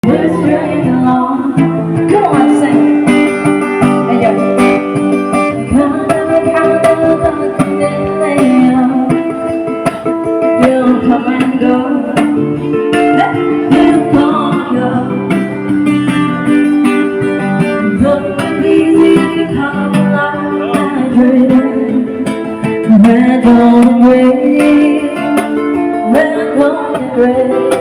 Whispering along, come on, sing. And you'll come and go. He'll come and go. Look easy to come alive and dream. Red on gray, red on gray.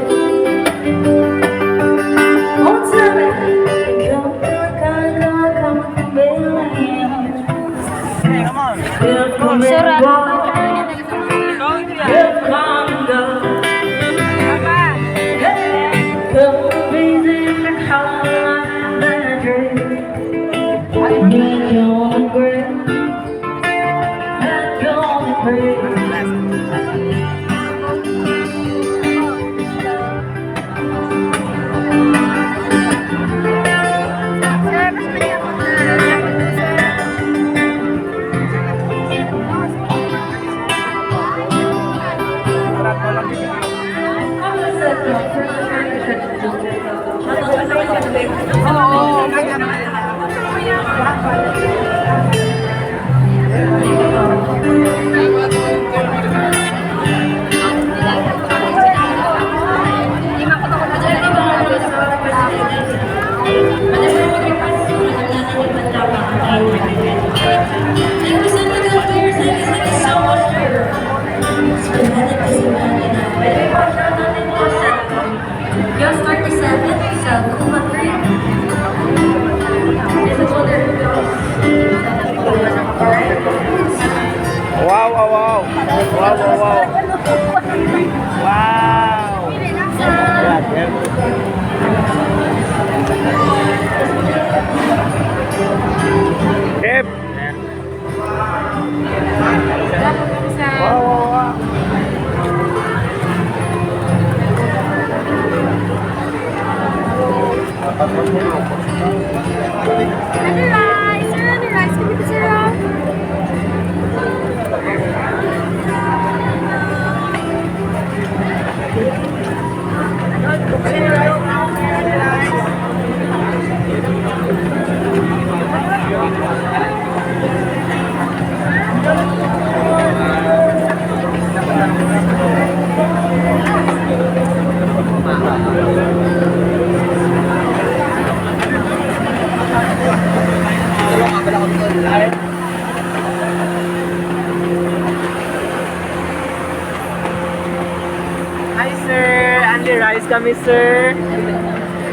Hi sir, Andy Rice kami sir.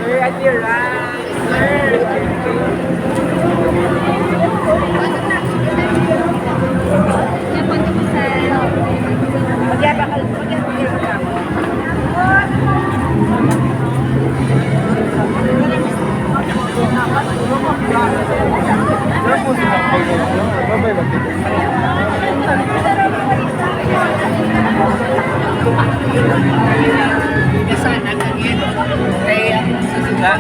Sir, Andy Rice, sir. Sana kagin kaya susuga